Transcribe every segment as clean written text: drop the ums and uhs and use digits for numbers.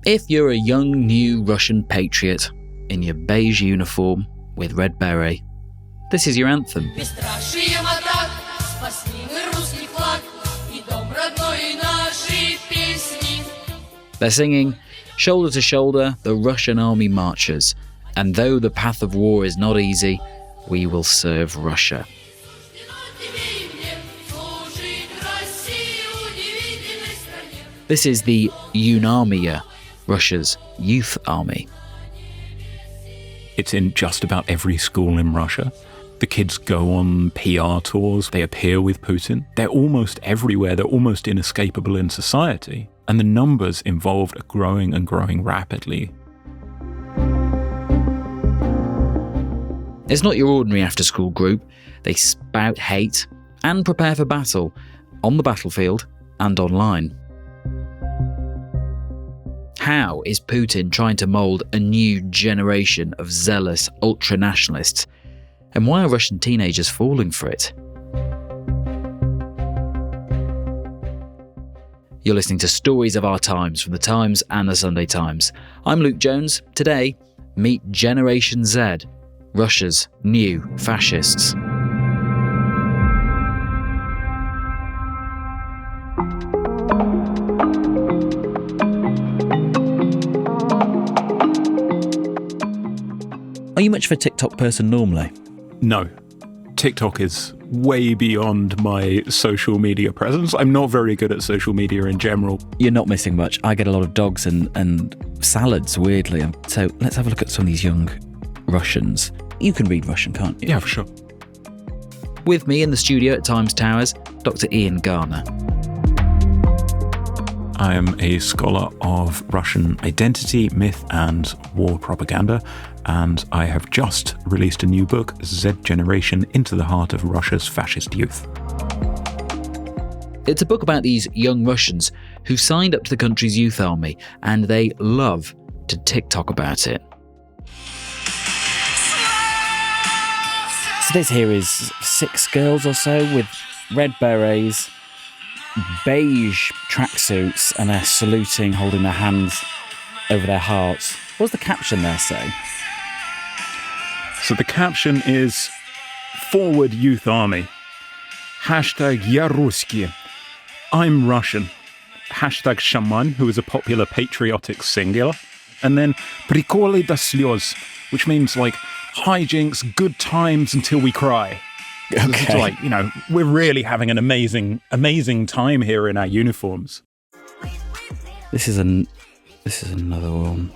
If you're a young, new Russian patriot in your beige uniform with red beret, this is your anthem. They're singing, shoulder to shoulder, the Russian army marches, and though the path of war is not easy, we will serve Russia. This is the Unarmia, Russia's youth army. It's in just about every school in Russia. The kids go on PR tours, they appear with Putin. They're almost everywhere, they're almost inescapable in society. And the numbers involved are growing and growing rapidly. It's not your ordinary after-school group. They spout hate and prepare for battle, on the battlefield and online. How is Putin trying to mould a new generation of zealous ultra-nationalists? And why are Russian teenagers falling for it? You're listening to Stories of Our Times from The Times and The Sunday Times. I'm Luke Jones. Today, meet Generation Z, Russia's new fascists. Are you much of a TikTok person normally? No. TikTok is way beyond my social media presence. I'm not very good at social media in general. You're not missing much. I get a lot of dogs and salads, weirdly. So let's have a look at some of these young Russians. You can read Russian, can't you? Yeah, for sure. With me in the studio at Times Towers, Dr. Ian Garner. I am a scholar of Russian identity, myth and war propaganda, and I have just released a new book, Z Generation, Into the Heart of Russia's Fascist Youth. It's a book about these young Russians who signed up to the country's youth army, and they love to TikTok about it. So this here is 6 girls or so with red berets, beige tracksuits, and they're saluting, holding their hands over their hearts. What's the caption there say? So the caption is, Forward Youth Army. Hashtag Я русский. I'm Russian. Hashtag Shaman, who is a popular patriotic singular. And then Приколы до слез, which means like hijinks, good times until we cry. Okay. It's like, you know, we're really having an amazing time here in our uniforms. This is another one.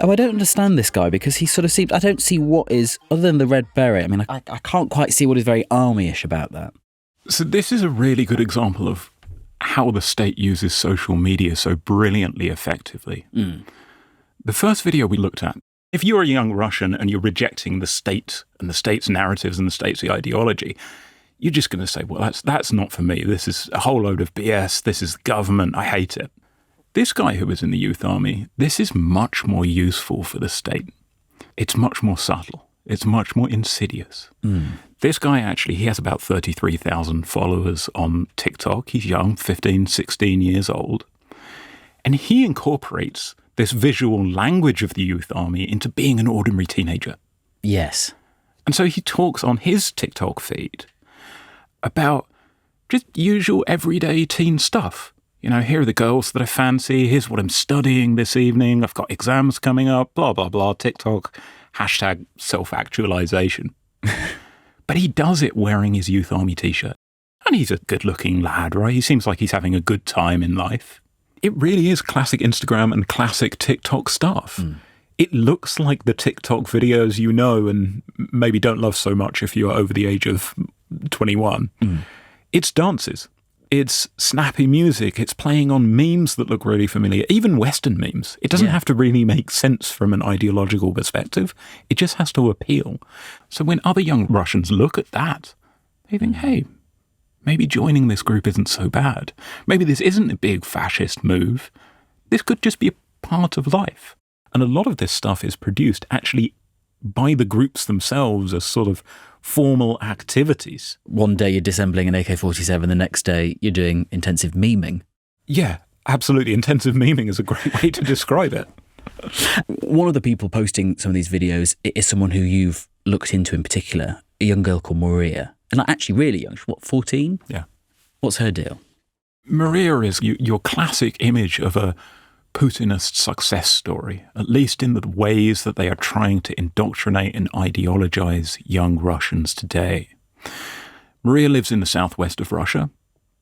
Oh, I don't understand this guy because he sort of seems... I don't see what is... Other than the red beret, I mean, I can't quite see what is very army-ish about that. So this is a really good example of how the state uses social media so brilliantly effectively. The first video we looked at, if you're a young Russian and you're rejecting the state and the state's narratives and the state's ideology, you're just going to say, well, that's not for me. This is a whole load of BS. This is government. I hate it. This guy who was in the youth army, this is much more useful for the state. It's much more subtle. It's much more insidious. This guy actually, he has about 33,000 followers on TikTok. He's young, 15, 16 years old. And he incorporates this visual language of the youth army into being an ordinary teenager. Yes. And so he talks on his TikTok feed about just usual everyday teen stuff. You know, here are the girls that I fancy. Here's what I'm studying this evening. I've got exams coming up, blah, blah, blah, TikTok, hashtag self-actualization. But he does it wearing his youth army t-shirt. And he's a good-looking lad, right? He seems like he's having a good time in life. It really is classic Instagram and classic TikTok stuff. It looks like the TikTok videos you know and maybe don't love so much if you're over the age of 21. It's dances. It's snappy music. It's playing on memes that look really familiar, even Western memes. It doesn't have to really make sense from an ideological perspective. It just has to appeal. So when other young Russians look at that, they think, hey, maybe joining this group isn't so bad. Maybe this isn't a big fascist move. This could just be a part of life. And a lot of this stuff is produced actually by the groups themselves as sort of formal activities. One day you're disassembling an AK-47, the next day you're doing intensive memeing. Yeah, absolutely. Intensive memeing is a great way to describe it. One of the people posting some of these videos is someone who you've looked into in particular, a young girl called Maria. And like, actually really young. She's, what, 14? Yeah. What's her deal? Maria is your classic image of a Putinist success story, at least in the ways that they are trying to indoctrinate and ideologize young Russians today. Maria lives in the southwest of Russia,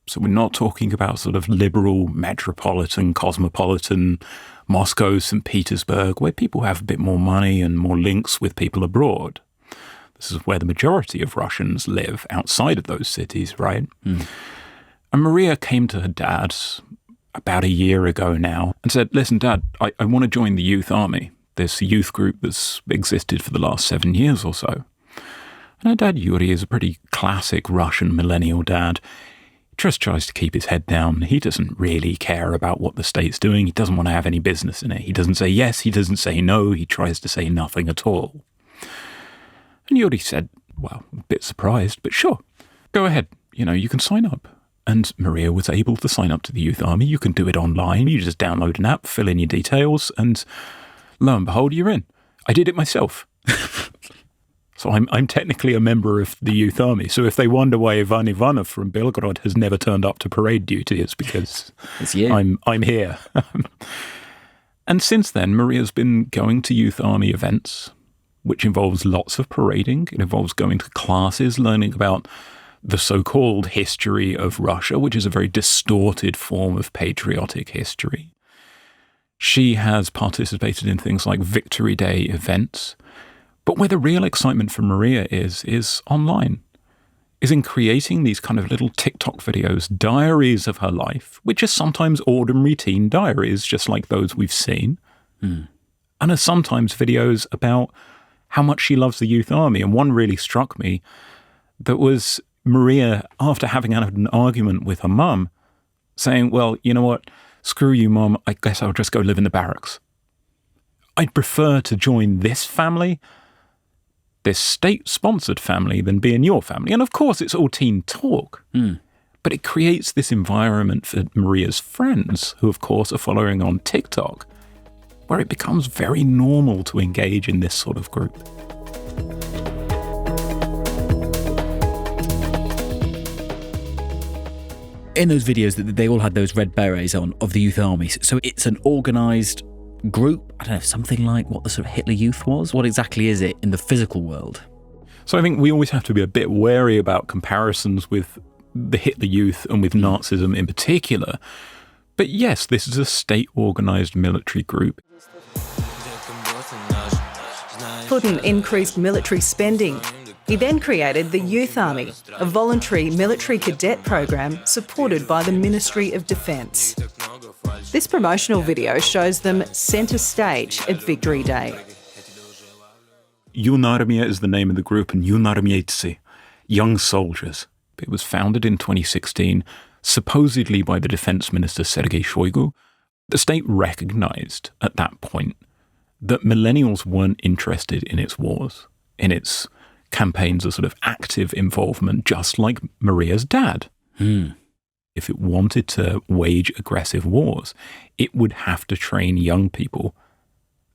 so we're not talking about sort of liberal, metropolitan, cosmopolitan Moscow, St. Petersburg, where people have a bit more money and more links with people abroad. This is where the majority of Russians live, outside of those cities, right? Mm. And Maria came to her dad about a year ago now and said, listen, Dad, I want to join the youth army, this youth group that's existed for the last 7 years or so. And her dad, Yuri, is a pretty classic Russian millennial dad. He just tries to keep his head down. He doesn't really care about what the state's doing. He doesn't want to have any business in it. He doesn't say yes. He doesn't say no. He tries to say nothing at all. And Yuri said, well, a bit surprised, but sure, go ahead. You can sign up. And Maria was able to sign up to the youth army. You can do it online. You just download an app, fill in your details, and lo and behold, you're in. I did it myself. So I'm technically a member of the youth army. So if they wonder why Ivan Ivanov from Belgorod has never turned up to parade duty, it's because it's you. I'm here. And since then, Maria's been going to youth army events, which involves lots of parading. It involves going to classes, learning about the so-called history of Russia, which is a very distorted form of patriotic history. She has participated in things like Victory Day events. But where the real excitement for Maria is online, is in creating these kind of little TikTok videos, diaries of her life, which are sometimes ordinary teen diaries, just like those we've seen, and are sometimes videos about how much she loves the youth army. And one really struck me that was Maria, after having had an argument with her mum, saying, well, you know what, screw you, Mum, I guess I'll just go live in the barracks. I'd prefer to join this family, this state-sponsored family, than be in your family. And of course, it's all teen talk. But it creates this environment for Maria's friends, who of course are following on TikTok, where it becomes very normal to engage in this sort of group. In those videos, they all had those red berets on of the youth army. So it's an organised group. I don't know, something like what the sort of Hitler Youth was. What exactly is it in the physical world? So I think we always have to be a bit wary about comparisons with the Hitler Youth and with Nazism in particular. But yes, this is a state-organised military group. Putin increased military spending. He then created the Youth Army, a voluntary military cadet program supported by the Ministry of Defence. This promotional video shows them centre stage at Victory Day. Yunarmia is the name of the group, and Yunarmietsi, young soldiers. It was founded in 2016, supposedly by the Defence Minister Sergei Shoigu. The state recognised at that point that millennials weren't interested in its wars, in its campaigns of sort of active involvement, just like Maria's dad. If it wanted to wage aggressive wars, it would have to train young people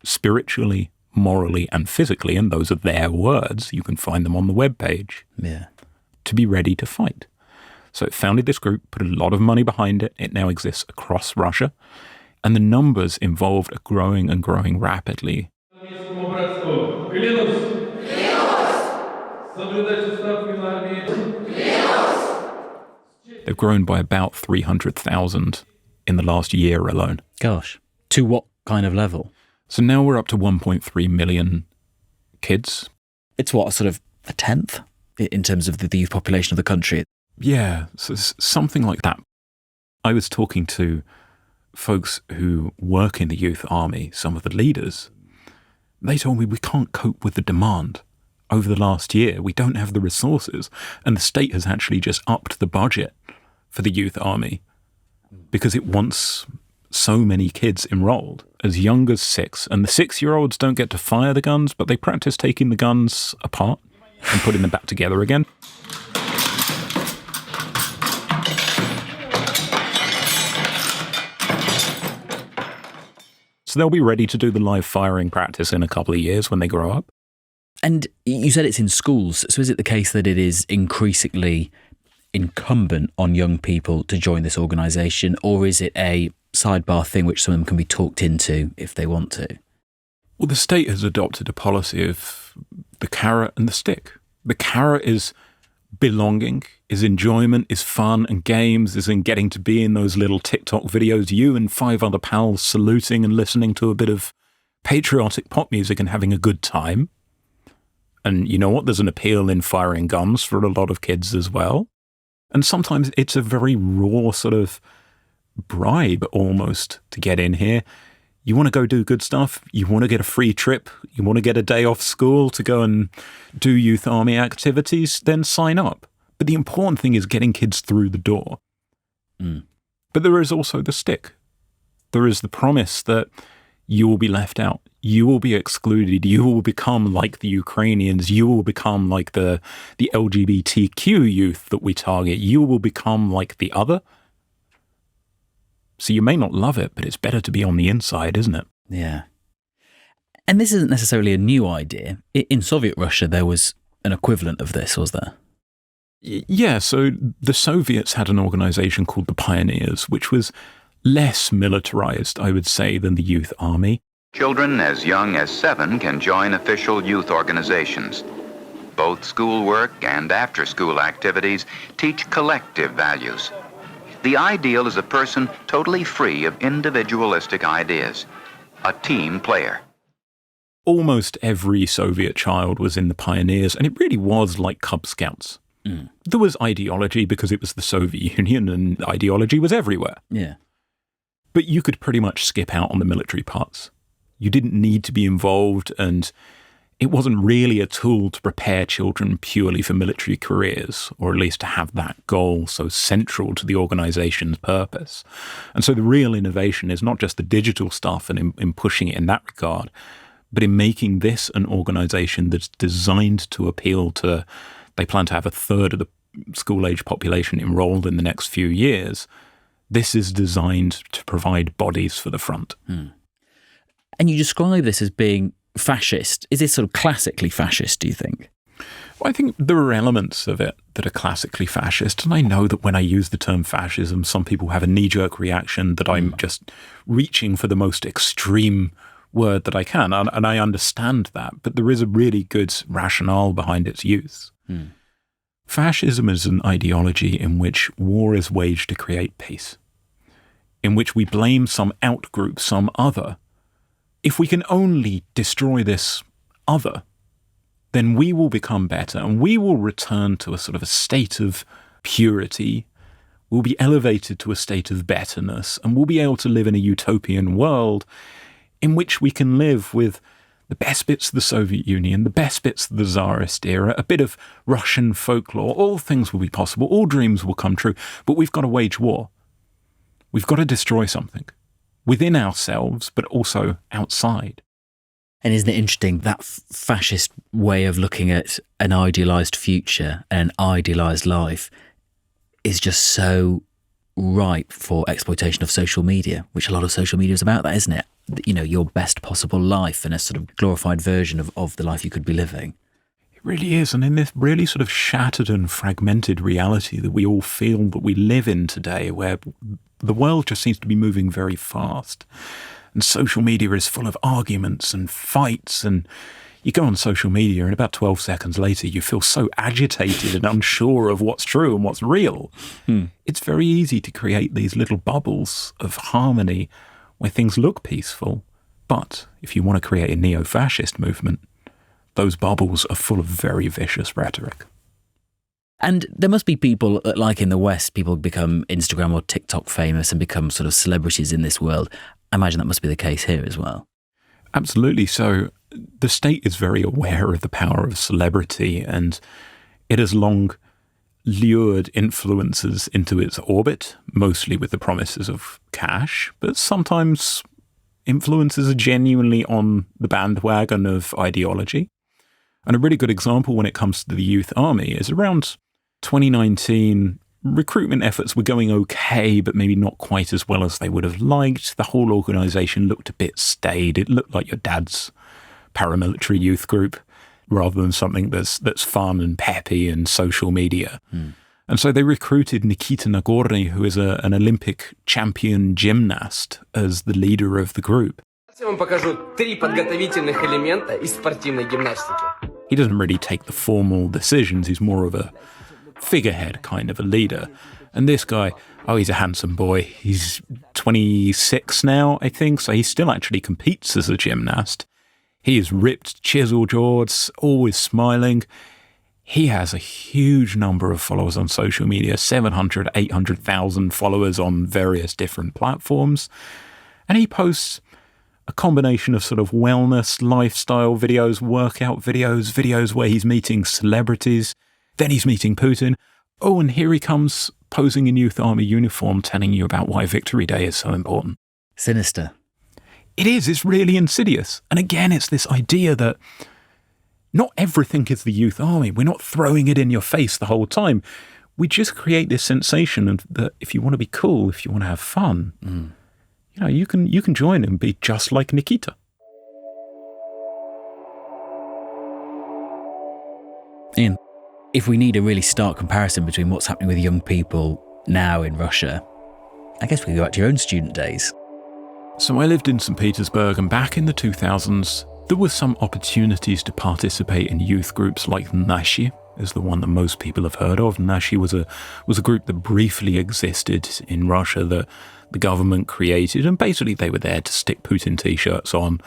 spiritually, morally, and physically, and those are their words. You can find them on the webpage. Yeah. To be ready to fight. So it founded this group, put a lot of money behind it. It now exists across Russia, and the numbers involved are growing and growing rapidly. They've grown by about 300,000 in the last year alone. Gosh. To what kind of level? So now we're up to 1.3 million kids. It's what, sort of a tenth in terms of the youth population of the country? Yeah, so something like that. I was talking to folks who work in the youth army, some of the leaders. They told me we can't cope with the demand. Over the last year, we don't have the resources, and the state has actually just upped the budget for the youth army because it wants so many kids enrolled, as young as 6. And the 6-year-olds don't get to fire the guns, but they practice taking the guns apart and putting them back together again. So they'll be ready to do the live firing practice in a couple of years when they grow up. And you said it's in schools. So is it the case that it is increasingly incumbent on young people to join this organisation, or is it a sidebar thing which some of them can be talked into if they want to? Well, the state has adopted a policy of the carrot and the stick. The carrot is belonging, is enjoyment, is fun and games, is in getting to be in those little TikTok videos, you and 5 other pals saluting and listening to a bit of patriotic pop music and having a good time. And you know what? There's an appeal in firing guns for a lot of kids as well. And sometimes it's a very raw sort of bribe almost to get in here. You want to go do good stuff. You want to get a free trip. You want to get a day off school to go and do youth army activities, then sign up. But the important thing is getting kids through the door. But there is also the stick. There is the promise that you will be left out. You will be excluded. You will become like the Ukrainians. You will become like the LGBTQ youth that we target. You will become like the other. So you may not love it, but it's better to be on the inside, isn't it? Yeah. And this isn't necessarily a new idea. In Soviet Russia, there was an equivalent of this, was there? Yeah, so the Soviets had an organization called the Pioneers, which was less militarized, I would say, than the youth army. Children as young as 7 can join official youth organizations. Both schoolwork and after-school activities teach collective values. The ideal is a person totally free of individualistic ideas, a team player. Almost every Soviet child was in the Pioneers, and it really was like Cub Scouts. There was ideology because it was the Soviet Union, and ideology was everywhere. Yeah. But you could pretty much skip out on the military parts. You didn't need to be involved, and it wasn't really a tool to prepare children purely for military careers, or at least to have that goal so central to the organization's purpose. And so the real innovation is not just the digital stuff and in pushing it in that regard, but in making this an organization that's designed to appeal to, they plan to have 1/3 of the school-age population enrolled in the next few years. This is designed to provide bodies for the front. And you describe this as being fascist. Is this sort of classically fascist, do you think? Well, I think there are elements of it that are classically fascist. And I know that when I use the term fascism, some people have a knee-jerk reaction that I'm just reaching for the most extreme word that I can. And I understand that. But there is a really good rationale behind its use. Fascism is an ideology in which war is waged to create peace, in which we blame some outgroup, some other. If we can only destroy this other, then we will become better and we will return to a sort of a state of purity. We'll be elevated to a state of betterness, and we'll be able to live in a utopian world in which we can live with the best bits of the Soviet Union, the best bits of the Tsarist era, a bit of Russian folklore. All things will be possible. All dreams will come true. But we've got to wage war. We've got to destroy something within ourselves, but also outside. And isn't it interesting, that fascist way of looking at an idealised future and an idealised life is just so ripe for exploitation of social media, which a lot of social media is about that, isn't it? You know, your best possible life and a sort of glorified version of the life you could be living. It really is. And in this really sort of shattered and fragmented reality that we all feel that we live in today, where the world just seems to be moving very fast. And social media is full of arguments and fights. And you go on social media and about 12 seconds later, you feel so agitated and unsure of what's true and what's real. It's very easy to create these little bubbles of harmony where things look peaceful. But if you want to create a neo-fascist movement, those bubbles are full of very vicious rhetoric. And there must be people, like in the West, people become Instagram or TikTok famous and become sort of celebrities in this world. I imagine that must be the case here as well. Absolutely. So the state is very aware of the power of celebrity, and it has long lured influencers into its orbit, mostly with the promises of cash. But sometimes influencers are genuinely on the bandwagon of ideology. And a really good example when it comes to the youth army is around 2019, recruitment efforts were going okay, but maybe not quite as well as they would have liked. The whole organisation looked a bit staid. It looked like your dad's paramilitary youth group rather than something that's fun and peppy and social media. And so they recruited Nikita Nagorny, who is an Olympic champion gymnast, as the leader of the group. He doesn't really take the formal decisions. He's more of a figurehead, kind of a leader. And this guy, he's a handsome boy. He's 26 now, I think, so he still actually competes as a gymnast. He is ripped, chisel-jawed, always smiling. He has a huge number of followers on social media, 700, 800,000 followers on various different platforms. And he posts a combination of sort of wellness, lifestyle videos, workout videos, videos where he's meeting celebrities. Then he's meeting Putin. Oh, and here he comes posing in Youth Army uniform, telling you about why Victory Day is so important. Sinister. It is. It's really insidious. And again, it's this idea that not everything is the Youth Army. We're not throwing it in your face the whole time. We just create this sensation that if you want to be cool, if you want to have fun, you can join and be just like Nikita. Ian, if we need a really stark comparison between what's happening with young people now in Russia, I guess we could go back to your own student days. So I lived in St. Petersburg, and back in the 2000s, there were some opportunities to participate in youth groups like Nashi, is the one that most people have heard of. Nashi was a group that briefly existed in Russia that the government created, and basically they were there to stick Putin t-shirts on,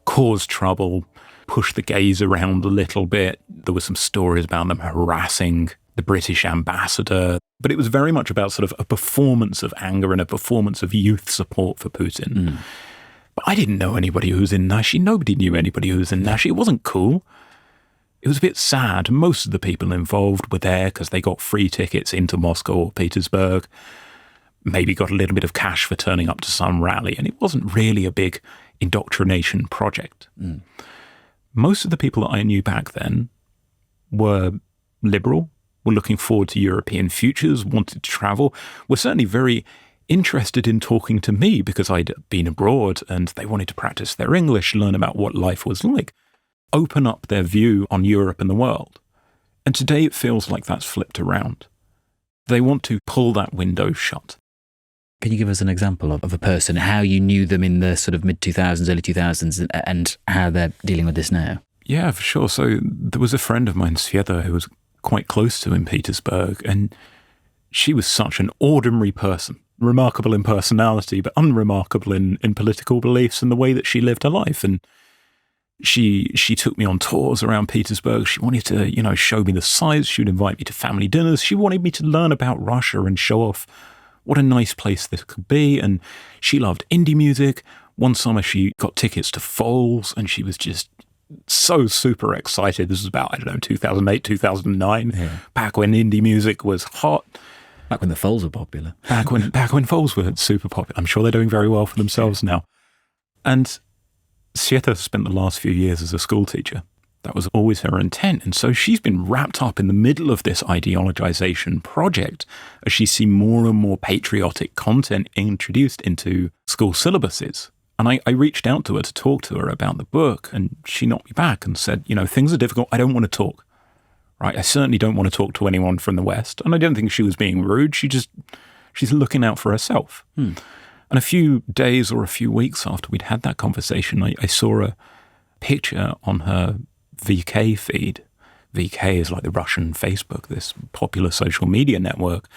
cause trouble, push the gays around a little bit. There were some stories about them harassing the British ambassador, but it was very much about sort of a performance of anger and a performance of youth support for Putin. But I didn't know anybody who was in Nashi. Nobody knew anybody who was in Nashi. It wasn't cool. It was a bit sad. Most of the people involved were there because they got free tickets into Moscow or Petersburg, maybe got a little bit of cash for turning up to some rally, and it wasn't really a big indoctrination project. Most of the people that I knew back then were liberal, were looking forward to European futures, wanted to travel, were certainly very interested in talking to me because I'd been abroad and they wanted to practice their English, learn about what life was like, open up their view on Europe and the world. And today it feels like that's flipped around. They want to pull that window shut. Can you give us an example of a person, how you knew them in the sort of mid-2000s, early 2000s, and how they're dealing with this now? Yeah, for sure. So there was a friend of mine, Sveta, who was quite close to in Petersburg, and she was such an ordinary person, remarkable in personality, but unremarkable in political beliefs and the way that she lived her life. And she took me on tours around Petersburg. She wanted to, show me the sights. She would invite me to family dinners. She wanted me to learn about Russia and show off what a nice place this could be. And she loved indie music. One summer she got tickets to Foals, and she was just so super excited. This was about, 2008, 2009, back when indie music was hot. Back when the Foals were popular. Back when Foals were super popular. I'm sure they're doing very well for themselves now. And Sveta spent the last few years as a school teacher. That was always her intent. And so she's been wrapped up in the middle of this ideologization project as she's seen more and more patriotic content introduced into school syllabuses. And I reached out to her to talk to her about the book, and she knocked me back and said, things are difficult. I don't want to talk. Right? I certainly don't want to talk to anyone from the West. And I don't think she was being rude. She's looking out for herself. And a few days or a few weeks after we'd had that conversation, I saw a picture on her VK feed. VK is like the Russian Facebook, this popular social media network.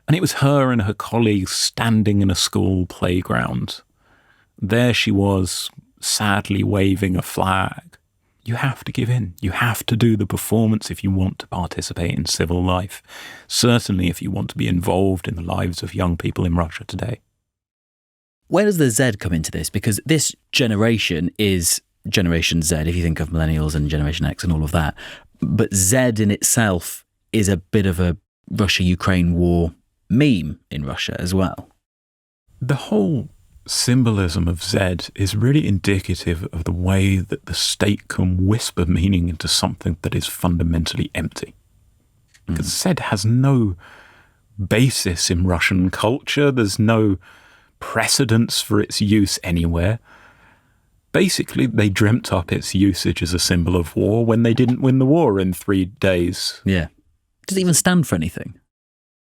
And it was her and her colleagues standing in a school playground. There she was, sadly waving a flag. You have to give in. You have to do the performance if you want to participate in civil life. Certainly if you want to be involved in the lives of young people in Russia today. Where does the Z come into this? Because this generation is Generation Z, if you think of millennials and Generation X and all of that. But Z in itself is a bit of a Russia-Ukraine war meme in Russia as well. The whole symbolism of Z is really indicative of the way that the state can whisper meaning into something that is fundamentally empty. Because Z has no basis in Russian culture. There's no precedence for its use anywhere. Basically, they dreamt up its usage as a symbol of war when they didn't win the war in 3 days. Yeah. Does it even stand for anything?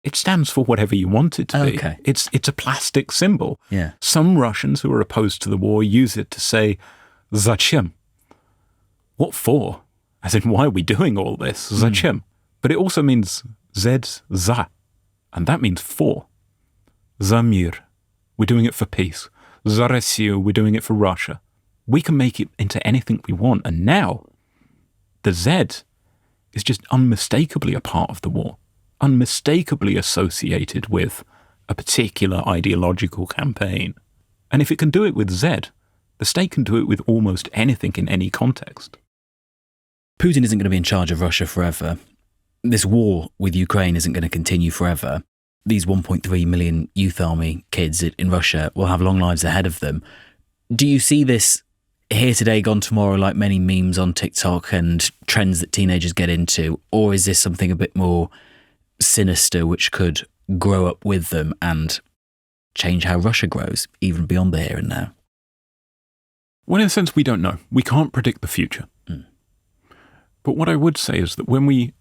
It stands for whatever you want it to be. Okay. It's a plastic symbol. Yeah. Some Russians who are opposed to the war use it to say, Zачем? What for? As in, why are we doing all this? Zачем? But it also means Z, za, and that means for. За мир. We're doing it for peace. За Россию. We're doing it for Russia. We can make it into anything we want. And now, the Z is just unmistakably a part of the war, unmistakably associated with a particular ideological campaign. And if it can do it with Z, the state can do it with almost anything in any context. Putin isn't going to be in charge of Russia forever. This war with Ukraine isn't going to continue forever. These 1.3 million youth army kids in Russia will have long lives ahead of them. Do you see this here today, gone tomorrow, like many memes on TikTok and trends that teenagers get into? Or is this something a bit more sinister which could grow up with them and change how Russia grows, even beyond the here and now? Well, in a sense, we don't know. We can't predict the future. But what I would say is that when we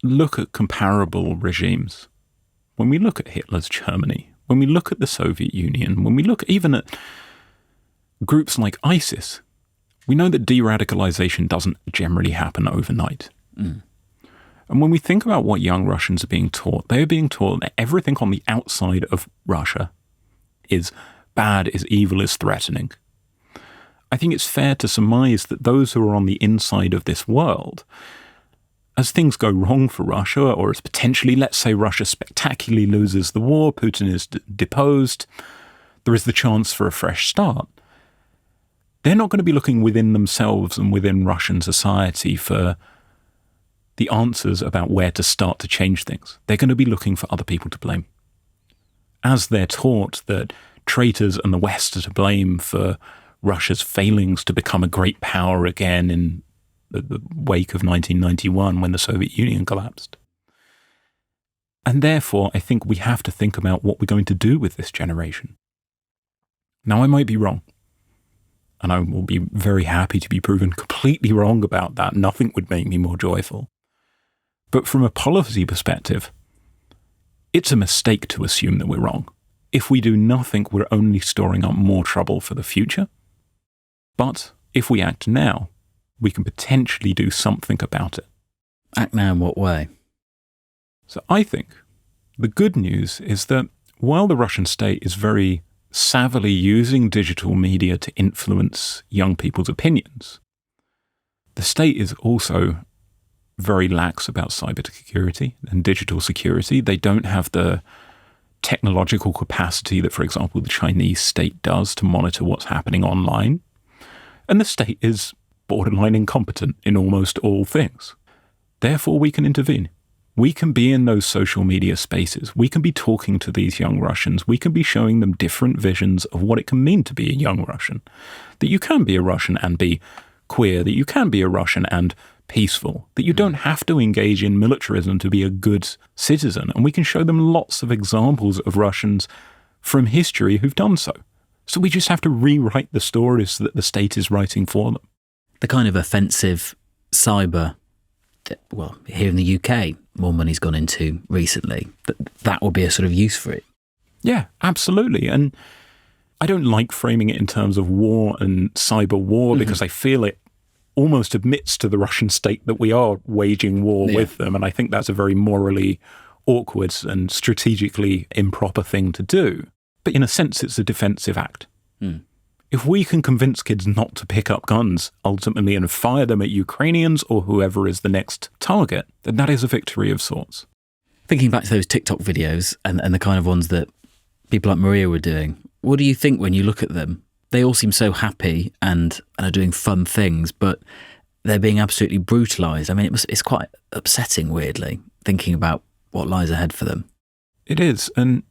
look at comparable regimes, when we look at Hitler's Germany, when we look at the Soviet Union, when we look even at groups like ISIS, we know that de-radicalization doesn't generally happen overnight. And when we think about what young Russians are being taught, they are being taught that everything on the outside of Russia is bad, is evil, is threatening. I think it's fair to surmise that those who are on the inside of this world, as things go wrong for Russia, or as potentially, let's say, Russia spectacularly loses the war, Putin is deposed, there is the chance for a fresh start. They're not going to be looking within themselves and within Russian society for the answers about where to start to change things. They're going to be looking for other people to blame. As they're taught that traitors and the West are to blame for Russia's failings to become a great power again in the wake of 1991 when the Soviet Union collapsed. And therefore, I think we have to think about what we're going to do with this generation. Now, I might be wrong, and I will be very happy to be proven completely wrong about that. Nothing would make me more joyful. But from a policy perspective, it's a mistake to assume that we're wrong. If we do nothing, we're only storing up more trouble for the future. But if we act now, we can potentially do something about it. Act now in what way? So I think the good news is that while the Russian state is very savvily using digital media to influence young people's opinions, the state is also very lax about cybersecurity and digital security. They don't have the technological capacity that, for example, the Chinese state does to monitor what's happening online. And the state is borderline incompetent in almost all things. Therefore, we can intervene. We can be in those social media spaces. We can be talking to these young Russians. We can be showing them different visions of what it can mean to be a young Russian. That you can be a Russian and be queer, that you can be a Russian and peaceful, that you don't have to engage in militarism to be a good citizen. And we can show them lots of examples of Russians from history who've done so. So we just have to rewrite the stories that the state is writing for them. The kind of offensive cyber, well, here in the UK, more money's gone into recently, that will be a sort of use for it. Yeah, absolutely. And I don't like framing it in terms of war and cyber war because I feel it almost admits to the Russian state that we are waging war with them. And I think that's a very morally awkward and strategically improper thing to do. But in a sense, it's a defensive act. If we can convince kids not to pick up guns ultimately and fire them at Ukrainians or whoever is the next target, then that is a victory of sorts. Thinking back to those TikTok videos and the kind of ones that people like Maria were doing, what do you think when you look at them? They all seem so happy and are doing fun things, but they're being absolutely brutalised. I mean, it's quite upsetting, weirdly, thinking about what lies ahead for them. It is, and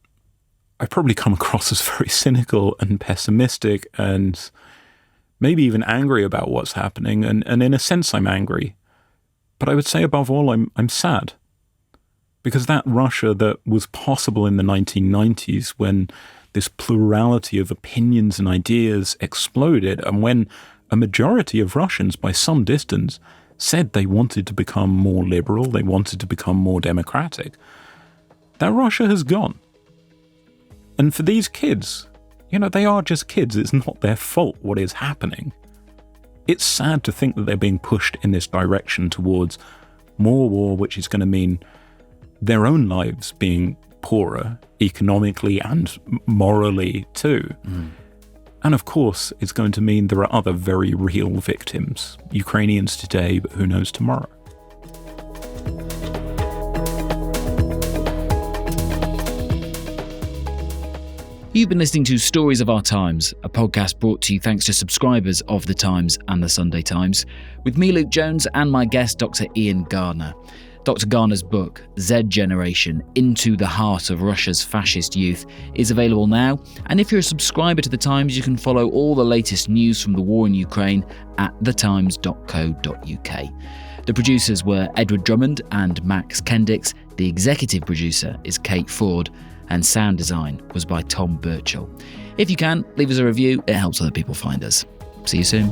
I've probably come across as very cynical and pessimistic and maybe even angry about what's happening. And in a sense, I'm angry. But I would say above all, I'm sad. Because that Russia that was possible in the 1990s, when this plurality of opinions and ideas exploded, and when a majority of Russians, by some distance, said they wanted to become more liberal, they wanted to become more democratic, that Russia has gone. And for these kids, they are just kids. It's not their fault what is happening. It's sad to think that they're being pushed in this direction towards more war, which is going to mean their own lives being poorer, economically and morally too. And of course, it's going to mean there are other very real victims, Ukrainians today, but who knows tomorrow. You've been listening to Stories of Our Times, a podcast brought to you thanks to subscribers of The Times and The Sunday Times, with me, Luke Jones, and my guest, Dr. Ian Gardner. Dr. Gardner's book, Z Generation, Into the Heart of Russia's Fascist Youth, is available now, and if you're a subscriber to The Times, you can follow all the latest news from the war in Ukraine at thetimes.co.uk. The producers were Edward Drummond and Max Kendicks. The executive producer is Kate Ford, and sound design was by Tom Birchall. If you can, leave us a review. It helps other people find us. See you soon.